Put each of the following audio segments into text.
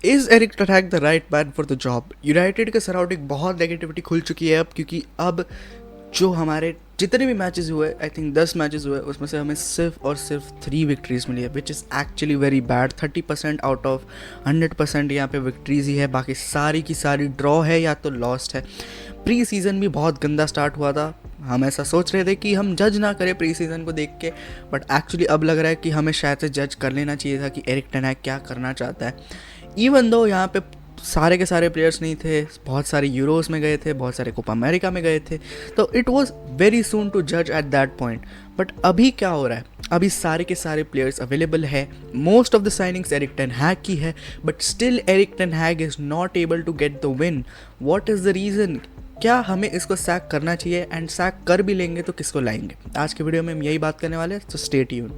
Is Erik ten Hag the right man for the job? United के surrounding बहुत negativity खुल चुकी है अब, क्योंकि अब जो हमारे जितने भी मैचेस हुए, आई थिंक 10 मैचेस हुए, उसमें से हमें सिर्फ और सिर्फ 3 विक्ट्रीज मिली है, which is actually very bad. 30% out of 100% यहाँ पे विक्ट्रीज ही है, बाकी सारी की सारी ड्रॉ है या तो लॉस्ट है। प्री सीज़न भी बहुत गंदा स्टार्ट हुआ था, हम ऐसा सोच रहे थे कि हम जज ना करें प्री सीज़न को देख के, बट एक्चुअली अब लग रहा है कि हमें शायद से जज कर लेना चाहिए था कि एरिक टेन हैग क्या करना चाहता है। इवन दो यहाँ पे सारे के सारे प्लेयर्स नहीं थे, बहुत सारे यूरोस में गए थे, बहुत सारे कोपा अमेरिका में गए थे, तो it was very soon to जज एट दैट पॉइंट। बट अभी क्या हो रहा है, अभी सारे के सारे प्लेयर्स अवेलेबल है, most of the signings Erik ten Hag की है, but still Erik ten Hag is not able to get the win. What is the reason? क्या हमें इसको सैक करना चाहिए? एंड सैक कर भी लेंगे तो किसको लाएंगे? आज के वीडियो में हम यही बात करने वाले हैं, तो स्टे ट्यून।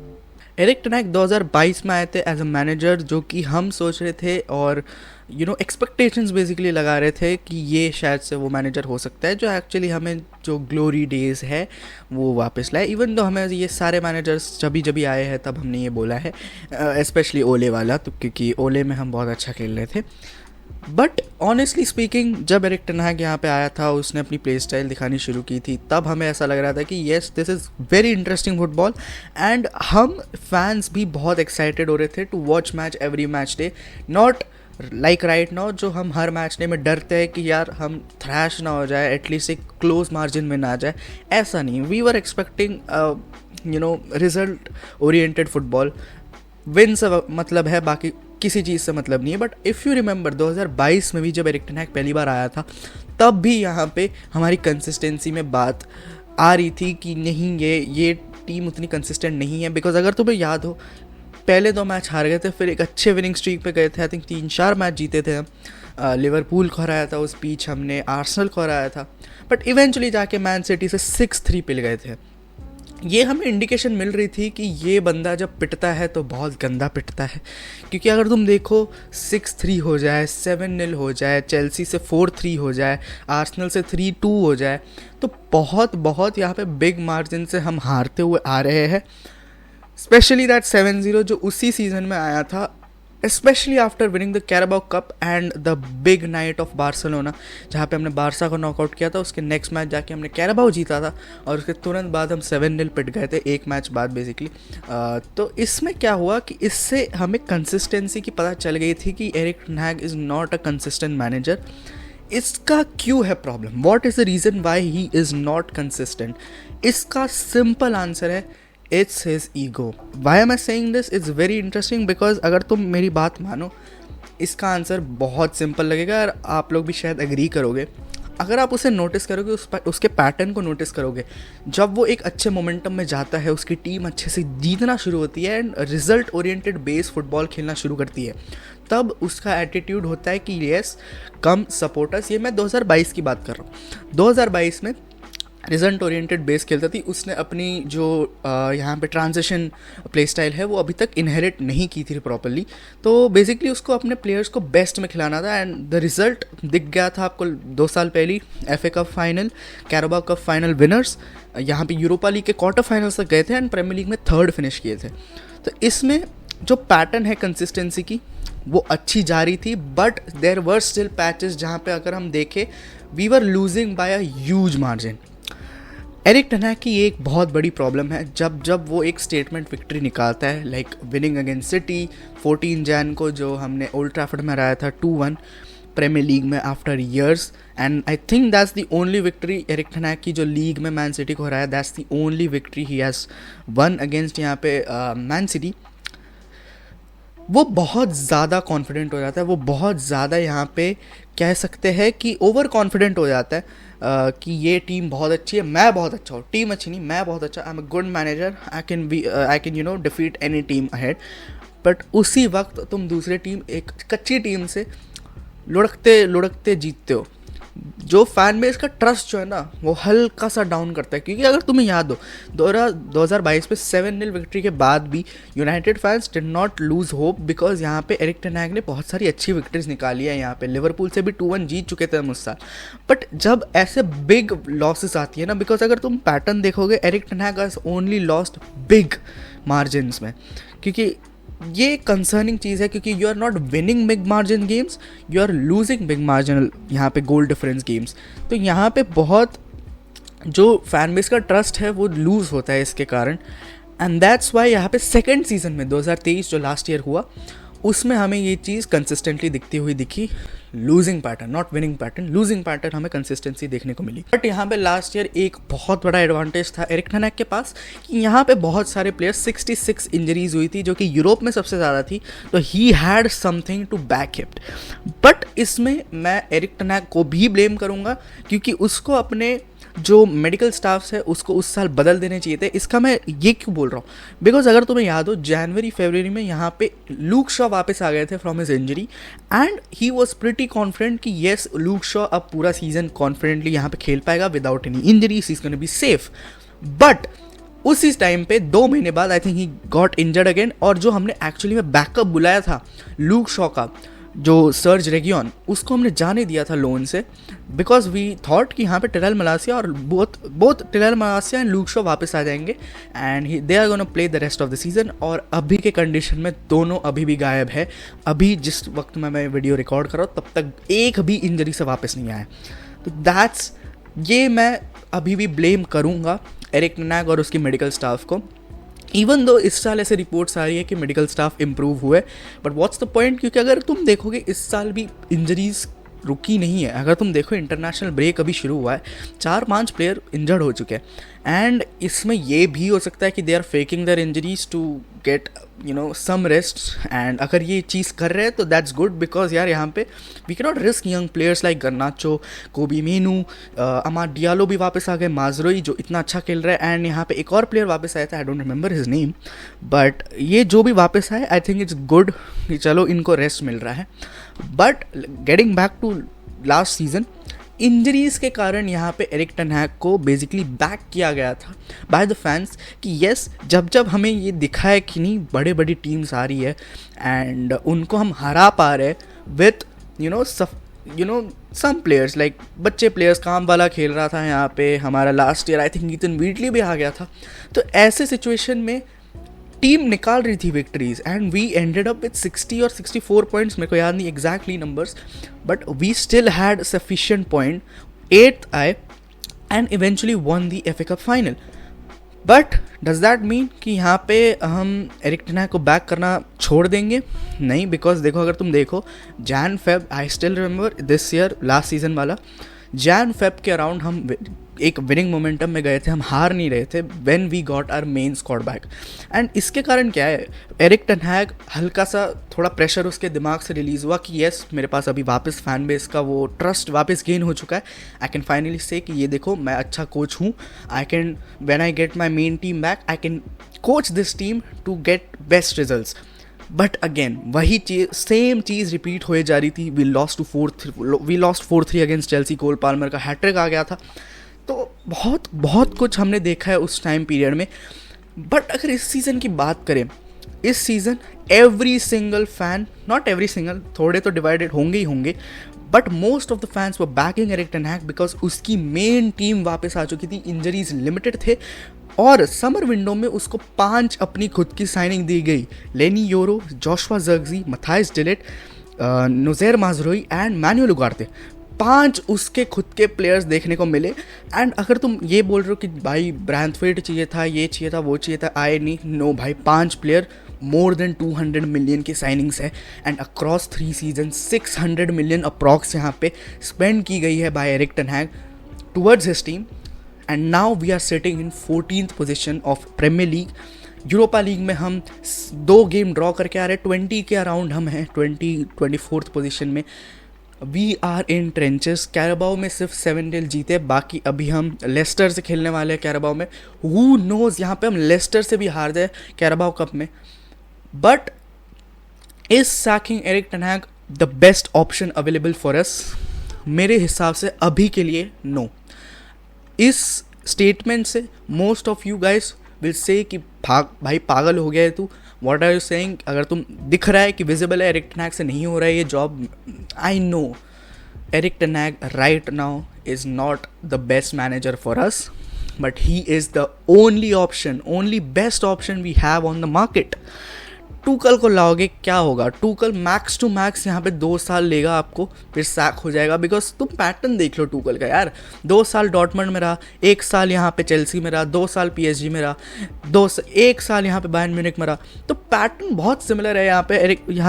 एरिक टेन हैग 2022 में आए थे एज अ मैनेजर, जो कि हम सोच रहे थे और एक्सपेक्टेशंस बेसिकली लगा रहे थे कि ये शायद से वो मैनेजर हो सकता है जो एक्चुअली हमें जो ग्लोरी डेज है वो वापस लाए। इवन तो हमें ये सारे मैनेजर्स जब आए हैं तब हमने ये बोला है, स्पेशली ओले वाला, तो क्योंकि ओले में हम बहुत अच्छा खेल रहे थे। बट ऑनेस्टली स्पीकिंग, जब एरिक टेन हैग यहाँ पे आया था, उसने अपनी प्ले स्टाइल दिखानी शुरू की थी, तब हमें ऐसा लग रहा था कि yes this is very interesting football, and हम फैंस भी बहुत एक्साइटेड हो रहे थे to watch match every match day. Not like right now जो हम हर मैच डे में डरते हैं कि यार हम थ्रैश ना हो जाए, एटलीस्ट एक क्लोज मार्जिन में ना आ जाए, ऐसा नहीं। We were expecting result oriented football. Win से मतलब है, बाकी किसी चीज़ से मतलब नहीं है। बट इफ़ यू रिमेंबर 2022 में भी जब एरिक टेन हैग पहली बार आया था, तब भी यहाँ पे हमारी कंसिस्टेंसी में बात आ रही थी कि नहीं, ये टीम उतनी कंसिस्टेंट नहीं है। बिकॉज अगर तुम्हें याद हो, पहले 2 मैच हार गए थे, फिर एक अच्छे विनिंग स्ट्रीक पे गए थे, आई थिंक 3-4 मैच जीते थे हम। लिवरपूल को हराया था उस बीच, हमने आर्सेनल को हराया था, बट इवेंचुअली जाके मैन सिटी से 6-3 पिल गए थे। ये हमें इंडिकेशन मिल रही थी कि ये बंदा जब पिटता है तो बहुत गंदा पिटता है, क्योंकि अगर तुम देखो 6-3 हो जाए, 7-0 हो जाए, चेल्सी से 4-3 हो जाए, आर्सेनल से 3-2 हो जाए, तो बहुत यहाँ पे बिग मार्जिन से हम हारते हुए आ रहे हैं। स्पेशली दैट 7-0 जो उसी सीज़न में आया था, specially after winning the Carabao cup and the big night of Barcelona, जहाँ पे हमने बारसा को नॉकआउट किया था। उसके नेक्स्ट मैच जाके हमने कैराबाओ जीता था, और उसके तुरंत बाद हम 7-0 पिट गए थे, एक मैच बाद बेसिकली। तो इसमें क्या हुआ कि इससे हमें कंसिस्टेंसी की पता चल गई थी कि Erik ten Hag is not a consistent manager. इसका क्यों है problem? What is the reason why he is not consistent? इसका सिंपल आंसर है, it's his ego. Why am I saying this? It's very interesting, because अगर तुम मेरी बात मानो, इसका आंसर बहुत सिंपल लगेगा और आप लोग भी शायद एग्री करोगे। अगर आप उसे नोटिस करोगे, उसके पैटर्न को नोटिस करोगे, जब वो एक अच्छे मोमेंटम में जाता है, उसकी टीम अच्छे से जीतना शुरू होती है and result oriented base football खेलना शुरू करती है, तब उसका एटीट्यूड होता है कि येस कम सपोर्टर्स। ये मैं 2022 की बात कर रहा हूँ। 2022 में रिजल्ट ओरिएंटेड बेस खेलता थी, उसने अपनी जो यहाँ पे ट्रांजिशन प्ले स्टाइल है वो अभी तक इनहेरिट नहीं की थी प्रॉपरली। तो बेसिकली उसको अपने प्लेयर्स को बेस्ट में खिलाना था, एंड द रिज़ल्ट दिख गया था आपको 2 साल पहले। FA cup final, Carabao cup final winners, यहाँ पे यूरोपा लीग के क्वार्टर फाइनल्स तक गए थे एंड प्रीमियर लीग में 3rd फिनिश किए थे। तो इसमें जो पैटर्न है कंसिस्टेंसी की, वो अच्छी जा रही थी, but there were still patches जहाँ पे अगर हम देखें, we were losing by a huge margin. Erik ten Hag की एक बहुत बड़ी प्रॉब्लम है, जब वो एक स्टेटमेंट विक्ट्री निकालता है, like winning against City 14 Jan को, जो हमने ओल्ड ट्रैफर्ड में हराया था 2-1 प्रीमियर लीग में after years, and I think that's the only victory Erik ten Hag की जो लीग में मैन सिटी को हराया। That's the only victory he has won against यहाँ पे मैन सिटी। वो बहुत ज़्यादा कॉन्फिडेंट हो जाता है, वो बहुत ज़्यादा यहाँ पे कह सकते हैं कि ओवर कॉन्फिडेंट हो जाता है कि ये टीम बहुत अच्छी है, मैं बहुत अच्छा हूँ, टीम अच्छी नहीं, मैं बहुत अच्छा, I am a good manager, I can defeat any team ahead. But उसी वक्त तुम दूसरी टीम, एक कच्ची टीम से लुढ़कते लुढ़कते जीतते हो, जो फैन बेस का ट्रस्ट जो है ना, वो हल्का सा डाउन करता है। क्योंकि अगर तुम्हें याद हो 2022 में 7-0 विक्ट्री के बाद भी United fans did not lose hope, because यहाँ पे एरिक टेन हैग ने बहुत सारी अच्छी विक्ट्रीज निकाली है। यहाँ पे लिवरपूल से भी 2-1 जीत चुके थे हम उस साल। बट जब ऐसे बिग लॉसेस आती है ना, बिकॉज अगर तुम पैटर्न देखोगे, Erik ten Hag has only lost big margins में, क्योंकि ये कंसर्निंग चीज़ है क्योंकि you are not winning big margin games, you are losing big marginal यहाँ पे गोल डिफरेंस गेम्स। तो यहाँ पे बहुत जो फैन बेस का ट्रस्ट है वो लूज़ होता है इसके कारण। एंड दैट्स वाई यहाँ पे सेकेंड सीजन में 2023 जो लास्ट ईयर हुआ उसमें हमें ये चीज़ कंसिस्टेंटली दिखती हुई दिखी, losing pattern, not winning pattern, losing pattern हमें कंसिस्टेंसी देखने को मिली। बट यहाँ पे लास्ट ईयर एक बहुत बड़ा एडवांटेज था एरिक टेन हैग के पास कि यहाँ पे बहुत सारे प्लेयर्स 66 इंजरीज हुई थी जो कि यूरोप में सबसे ज़्यादा थी, तो he had something to back it. But इसमें मैं एरिक टेन हैग को भी ब्लेम करूँगा क्योंकि उसको अपने जो मेडिकल स्टाफ्स है उसको उस साल बदल देने चाहिए थे। इसका मैं ये क्यों बोल रहा हूँ, बिकॉज अगर तुम्हें याद हो जनवरी फरवरी में यहाँ पे लूक शॉ वापस आ गए थे from his injury and he was pretty confident कि येस लूक शॉ अब पूरा सीजन कॉन्फिडेंटली यहाँ पे खेल पाएगा without any injury, he is gonna be safe. But उसी टाइम पे 2 महीने बाद I think he got injured again, और जो हमने एक्चुअली में बैकअप बुलाया था लूक शॉ का, जो सर्ज रेगियन, उसको हमने जाने दिया था लोन से बिकॉज वी थॉट कि यहाँ पे टिरेल मलासिया और both Tyrell Malacia and Luke Shaw वापस आ जाएंगे and they are gonna play the rest of the season. और अभी के कंडीशन में दोनों अभी भी गायब है। अभी जिस वक्त में मैं वीडियो रिकॉर्ड कर रहा हूँ तब तक एक भी इंजरी से वापस नहीं आया। तो दैट्स ये मैं अभी भी ब्लेम करूँगा एरिक टेन हैग और उसकी मेडिकल स्टाफ को, इवन दो इस साल ऐसे रिपोर्ट्स आ रही है कि मेडिकल स्टाफ इम्प्रूव हुए। बट व्हाट्स द पॉइंट, क्योंकि अगर तुम देखोगे इस साल भी इंजरीज रुकी नहीं है। अगर तुम देखो इंटरनेशनल ब्रेक अभी शुरू हुआ है, 4-5 प्लेयर इंजर्ड हो चुके हैं एंड इसमें ये भी हो सकता है कि they are faking their injuries to get some rest. And अगर ये चीज़ कर रहे हैं तो दैट्स गुड बिकॉज यार यहाँ पे we can not risk young players like Garnacho, Kobbie Mainoo, अमाद Diallo भी वापस आ गए, माजरोई जो इतना अच्छा खेल रहा है, एंड यहाँ पे एक और प्लेयर वापस आया था, I don't remember his name, but ये जो भी वापस आए आई थिंक इट्स गुड कि चलो इनको रेस्ट मिल रहा है। But getting back to last season, injuries के कारण यहाँ पे एरिक टेन हैग को बेसिकली बैक किया गया था बाय द फैंस कि येस जब हमें ये दिखा है कि नहीं बड़े बड़ी टीम्स आ रही है एंड उनको हम हरा पा रहे विथ सम प्लेयर्स लाइक बच्चे प्लेयर्स, काम वाला खेल रहा था यहाँ पे हमारा last year, I think Ethan Wheatley भी आ गया था। तो ऐसे सिचुएशन में टीम निकाल रही थी victories and we ended up with 60 और 64 पॉइंट्स, मेरे को याद नहीं exactly numbers, but we still had sufficient point, 8th आए and eventually won the FA cup final. But does that mean कि यहाँ पे हम एरिक टेन हैग को बैक करना छोड़ देंगे? नहीं, बिकॉज देखो अगर तुम देखो Jan Feb, I still remember this year last season वाला जैन फेब के अराउंड हम एक विनिंग मोमेंटम में गए थे, हम हार नहीं रहे थे when we got our main squad back. And इसके कारण क्या है, एरिक टेन हैग हल्का सा थोड़ा प्रेशर उसके दिमाग से रिलीज़ हुआ कि येस मेरे पास अभी वापस फैन बेस का वो ट्रस्ट वापस गेन हो चुका है, आई कैन फाइनली से कि ये देखो मैं अच्छा कोच हूँ, I can when I get my main team back I can coach this team to get best results. But again वही चीज़, सेम चीज़ रिपीट होए जा रही थी। We lost 4-3 against Chelsea, Cole Palmer का हैट्रिक आ गया था। तो बहुत कुछ हमने देखा है उस टाइम पीरियड में। बट अगर इस सीज़न की बात करें, इस season every single fan, not every single, थोड़े तो डिवाइडेड होंगे ही होंगे, but most of the fans were backing Erik ten Hag because उसकी मेन टीम वापस आ चुकी थी, इंजरीज लिमिटेड थे और समर विंडो में उसको 5 अपनी खुद की साइनिंग दी गई, Leny Yoro, Joshua Zirkzee, Matthijs de Ligt, Noussair Mazraoui and Manuel Ugarte, 5 उसके खुद के प्लेयर्स देखने को मिले। एंड अगर तुम ये बोल रहे हो कि भाई ब्रैंथवेट चाहिए था, ये चाहिए था, वो चाहिए था, आए नहीं, नो भाई, 5 प्लेयर, मोर देन 200 मिलियन की साइनिंग्स है and across 3 season 600 million approx यहाँ पे स्पेंड की गई है by Erik ten Hag towards his team. And now we are sitting in 14th position of Premier League. Europa League में हम 2 game draw करके आ रहे हैं, 20 के अराउंड हम हैं, 24th पोजीशन में। We are in trenches. Carabao में सिर्फ 7 डेल जीते, बाकी अभी हम लेस्टर से खेलने वाले हैं कैराबाओ में। हु नोज यहाँ पे हम लेस्टर से भी हार जाए कैराबाओ कप में। But is sacking Erik ten Hag the best option available for us? मेरे हिसाब से अभी के लिए नो। इस स्टेटमेंट से most of you guys will say कि भाई पागल हो गया है तू, व्हाट आर यू सेइंग? अगर तुम दिख रहा है कि विजिबल है एरिक टेन हैग से नहीं हो रहा है ये job, I know Erik ten Hag right now is not the best manager for us, but he is the only option, only best option we have on the market. Tuchel को लाओगे क्या होगा? टूकल मैक्स टू मैक्स यहाँ पे 2 साल लेगा आपको, फिर सैक हो जाएगा। बिकॉज तुम पैटर्न देख लो टूकल का यार, 2 साल डॉर्टमंड में रहा, 1 साल यहाँ पे चेल्सी में रहा, 2 साल PSG में रहा, 1 साल यहाँ पे बायर्न म्यूनिख में रहा। तो पैटर्न बहुत सिमिलर है यहाँ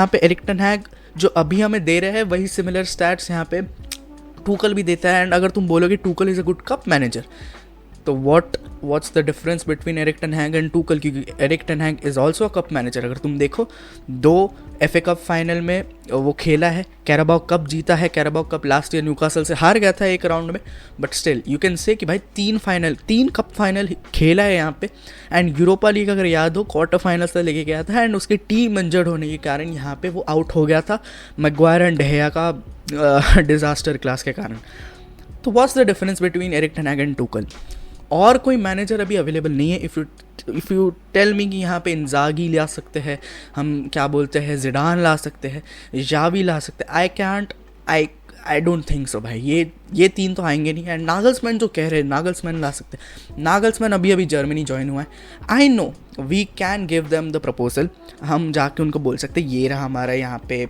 पे एरिक टेन हैग जो अभी हमें दे रहे हैं वही सिमिलर स्टैट्स यहाँ पे टूकल भी देता है। एंड अगर तुम बोलोगे Tuchel is a good cup manager, तो what's the difference between Erik ten Hag and Tuchel? क्योंकि Erik ten Hag is also a cup manager. अगर तुम देखो 2 FA कप फाइनल में वो खेला है, कैराबाओ कप जीता है, Carabao cup last year Newcastle से हार गया था एक राउंड में, but still you can say कि भाई 3 कप फाइनल खेला है यहाँ पे। एंड यूरोपा लीग अगर याद हो क्वार्टर फाइनल से लेके गया था, एंड उसकी टीम इंजर्ड होने के कारण यहाँ पे वो आउट हो गया था मैग्वायर एंड डेहिया का डिज़ास्टर क्लास के कारण। तो what's the difference between Erik ten Hag and Tuchel? और कोई मैनेजर अभी अवेलेबल नहीं है। इफ़ यू टेल मी कि यहाँ पे इंजागी ला सकते हैं, हम क्या बोलते हैं, जिडान ला सकते हैं, जावी ला सकते हैं, आई डोंट थिंक सो भाई। ये 3 तो आएंगे नहीं। एंड नागल्समैन जो कह रहे हैं नागल्समैन ला सकते हैं, नागल्समैन अभी जर्मनी ज्वाइन हुआ है। I know we can give them the proposal, हम जाके उनको बोल सकते हैं ये रहा हमारा यहाँ पे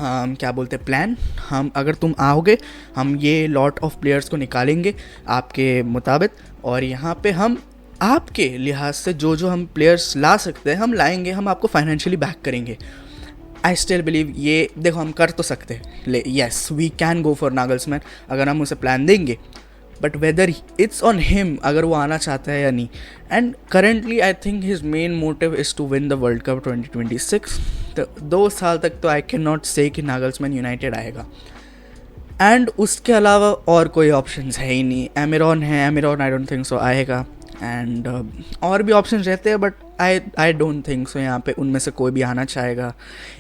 क्या बोलते हैं प्लान, हम अगर तुम आओगे हम ये लॉट ऑफ प्लेयर्स को निकालेंगे आपके मुताबिक, और यहाँ पे हम आपके लिहाज से जो हम प्लेयर्स ला सकते हैं हम लाएंगे, हम आपको फाइनेंशियली बैक करेंगे। आई स्टिल बिलीव ये देखो हम कर तो सकते हैं, yes we can go for Nagelsmann अगर हम उसे प्लान देंगे, but whether it's on him अगर वो आना चाहता है या नहीं। And currently I think his main motive is to win the world cup 2026। तो 2 साल तक तो आई कैन नॉट से कि नागल्समैन यूनाइटेड आएगा। एंड उसके अलावा और कोई ऑप्शंस है ही नहीं। एमिरॉन आई डोंट थिंक सो आएगा। एंड और भी ऑप्शंस रहते हैं, but I don't think so यहाँ पे उनमें से कोई भी आना चाहेगा।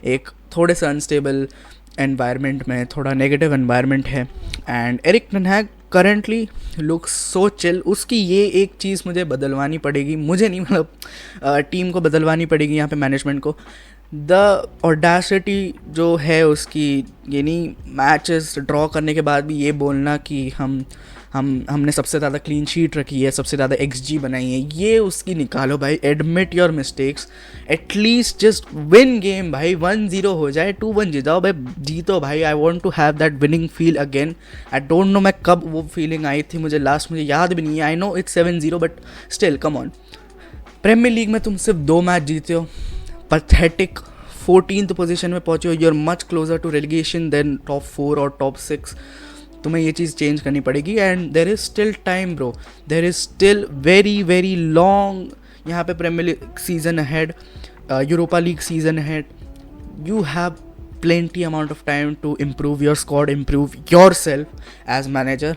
एक थोड़े से अनस्टेबल एनवायरनमेंट में, थोड़ा नेगेटिव एनवायरनमेंट है। And Erik ten Hag currently looks so chill. उसकी ये एक चीज़ मुझे बदलवानी पड़ेगी, मुझे नहीं मतलब टीम को बदलवानी पड़ेगी यहाँ पे, मैनेजमेंट को। द ऑडेसिटी जो है उसकी, यानी मैचेस ड्रॉ करने के बाद भी ये बोलना कि हमने सबसे ज़्यादा क्लीन शीट रखी है, सबसे ज़्यादा XG बनाई है, ये उसकी निकालो भाई। Admit your mistakes, at least just win game भाई। 1-0 हो जाए, 2-1 जीत जाओ भाई, जीतो भाई। I want to have that winning feel again. I don't know मैं कब वो फीलिंग आई थी, मुझे याद भी नहीं है। I know it's 7-0 but still come on. Premier league में तुम सिर्फ 2 मैच जीते हो, पैथेटिक 14th पोजीशन में पहुंचे हो। You are much closer to relegation than top 4 और टॉप 6। तुम्हें ये चीज़ चेंज करनी पड़ेगी। And there is still time bro, there is still very long यहाँ पे Premier League season ahead, Europa League season ahead. You have plenty amount of time to improve your squad, improve yourself as manager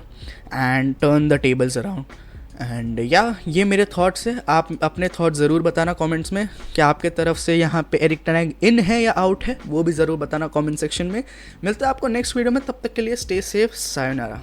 and turn the tables around. And ये मेरे thoughts है। आप अपने thoughts ज़रूर बताना comments में कि आपके तरफ से यहाँ पे एरिक टेन हैग इन है या आउट है, वो भी ज़रूर बताना कमेंट सेक्शन में। मिलता है आपको नेक्स्ट वीडियो में, तब तक के लिए स्टे सेफ, सायोनारा।